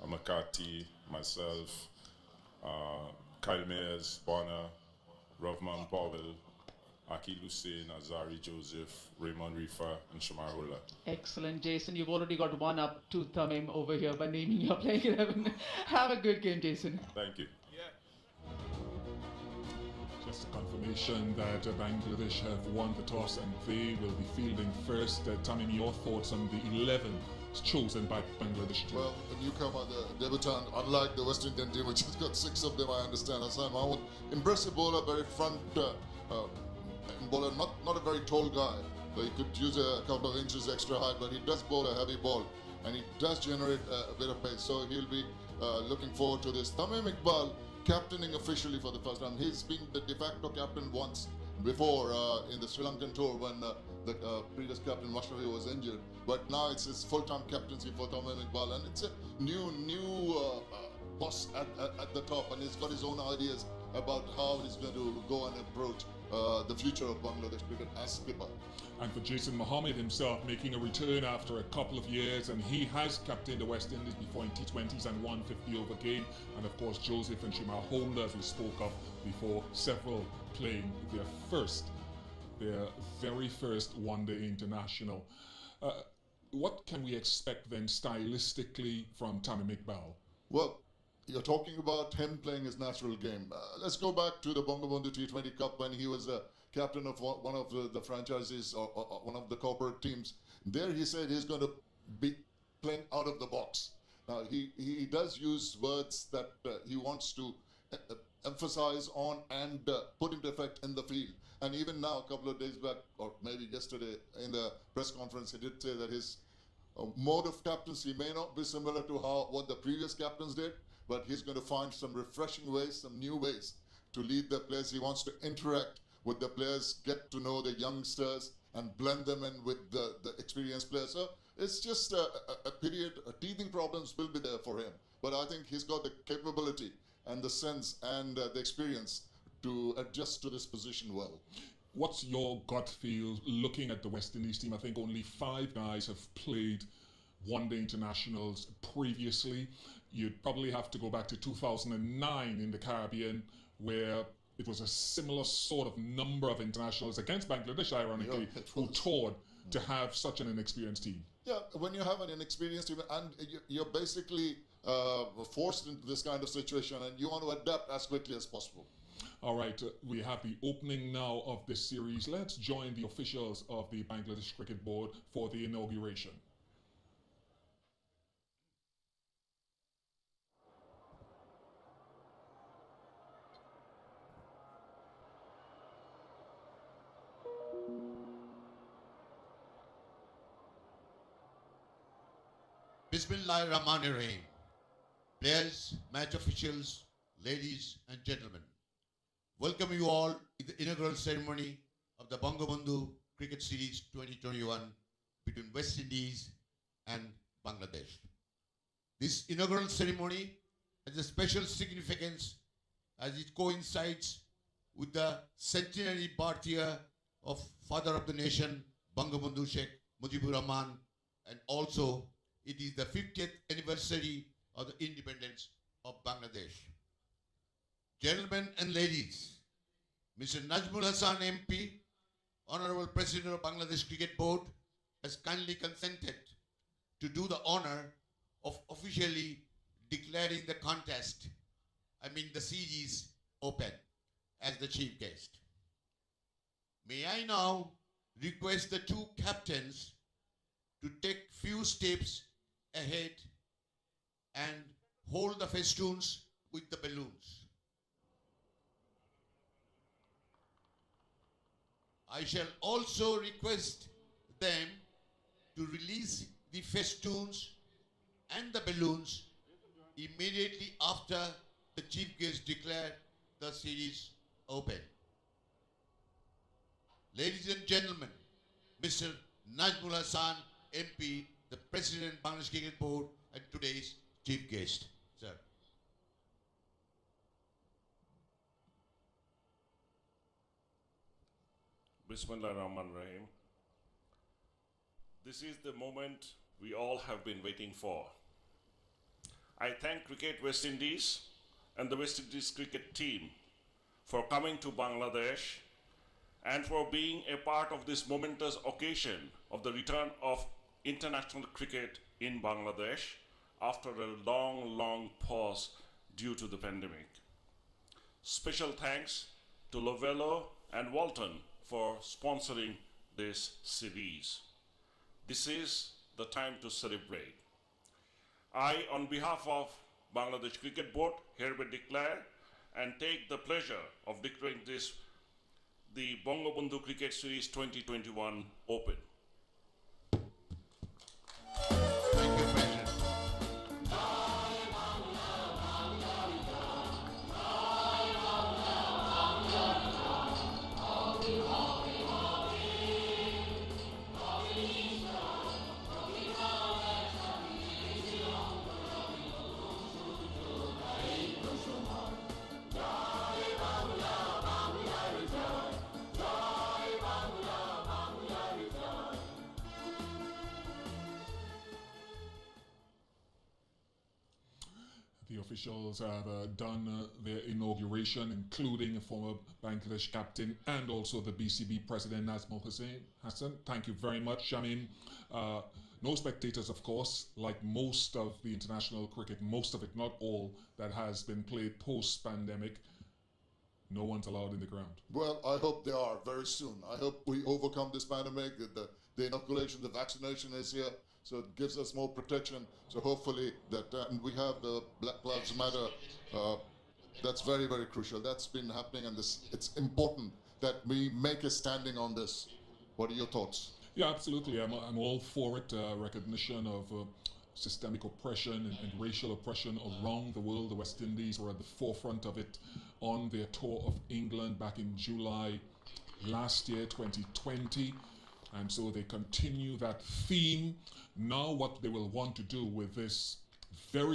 McCarthy, myself, Kyle Mayers, Bonner, Rovman Powell, Aki Hussein, Azari Joseph, Raymond Rifa, and Shamar Hulla. Excellent, Jason. You've already got one up to Tamim over here by naming your playing 11. Have a good game, Jason. Thank you. Just a confirmation that Bangladesh have won the toss and they will be fielding first. Tamim, your thoughts on the 11 chosen by Bangladesh? Well, the newcomer, the debutant, unlike the West Indian team, which has got 6 of them, I understand. Hassan Mahmood, impressive bowler, very front bowler, not a very tall guy. So he could use a couple of inches extra height, but he does bowl a heavy ball, and he does generate a bit of pace. So he'll be looking forward to this. Tamim Iqbal, captaining officially for the first time. He's been the de facto captain once before in the Sri Lankan tour when the previous captain Mashrafi was injured. But now it's his full-time captaincy for Tamim Iqbal, and it's a new boss at the top, and he's got his own ideas about how he's going to go and approach the future of Bangladesh cricket as skipper. And for Jason Mohammed himself, making a return after a couple of years, and he has captained the West Indies before in T20s and 150 over game. And of course, Joseph and Shamar Holder, as we spoke of before, several playing their very first one-day international. What can we expect then stylistically from Tamim Iqbal? Well, you're talking about him playing his natural game. Let's go back to the Bangabandhu T20 Cup when he was captain of one of the franchises or one of the corporate teams. There he said he's going to be playing out of the box. Now, he does use words that he wants to emphasize on and put into effect in the field. And even now, a couple of days back, or maybe yesterday in the press conference, he did say that his mode of captaincy may not be similar to what the previous captains did, but he's going to find some refreshing ways, some new ways to lead the players. He wants to interact with the players, get to know the youngsters, and blend them in with the experienced players. So it's just a period, teething problems will be there for him. But I think he's got the capability and the sense and the experience to adjust to this position well. What's your gut feel looking at the West Indies team? I think only 5 guys have played one-day internationals previously. You'd probably have to go back to 2009 in the Caribbean, where it was a similar sort of number of internationals against Bangladesh, ironically, who toured to have such an inexperienced team. Yeah, when you have an inexperienced team and you're basically forced into this kind of situation and you want to adapt as quickly as possible. All right, we have the opening now of this series. Let's join the officials of the Bangladesh Cricket Board for the inauguration. Bismillahirrahmanirrahim. Players, match officials, ladies and gentlemen, welcome you all to the inaugural ceremony of the Bangabandhu Cricket Series 2021 between West Indies and Bangladesh. This inaugural ceremony has a special significance as it coincides with the centenary birth year of Father of the Nation, Bangabandhu Sheikh Mujibur Rahman, and also it is the 50th anniversary of the independence of Bangladesh. Gentlemen and ladies, Mr. Najmul Hasan MP, Honorable President of Bangladesh Cricket Board, has kindly consented to do the honor of officially declaring the contest, the series open as the chief guest. May I now request the 2 captains to take few steps ahead and hold the festoons with the balloons. I shall also request them to release the festoons and the balloons immediately after the chief guest declare the series open. Ladies and gentlemen, Mr. Najmul Hasan, MP, the President Bangladesh Cricket Board, and today's chief guest. Sir. Bismillahirrahmanirrahim. This is the moment we all have been waiting for. I thank Cricket West Indies and the West Indies cricket team for coming to Bangladesh and for being a part of this momentous occasion of the return of international cricket in Bangladesh after a long, long pause due to the pandemic. Special thanks to Lovello and Walton for sponsoring this series. This is the time to celebrate. I, on behalf of Bangladesh Cricket Board, hereby declare and take the pleasure of declaring this the Bangabandhu Cricket Series 2021 open. Thank you, President. The officials have done their inauguration, including a former Bangladesh captain and also the BCB president, Nazmul Hassan. Thank you very much. I mean, no spectators, of course, like most of the international cricket, most of it, not all, that has been played post-pandemic. No one's allowed in the ground. Well, I hope they are very soon. I hope we overcome this pandemic. The inoculation, the vaccination is here, so it gives us more protection. So hopefully that and we have the Black Lives Matter. That's very, very crucial. That's been happening, and it's important that we make a standing on this. What are your thoughts? Yeah, absolutely. I'm all for it. Recognition of systemic oppression and racial oppression around the world. The West Indies were at the forefront of it on their tour of England back in July last year, 2020. And so they continue that theme. Now what they will want to do with this very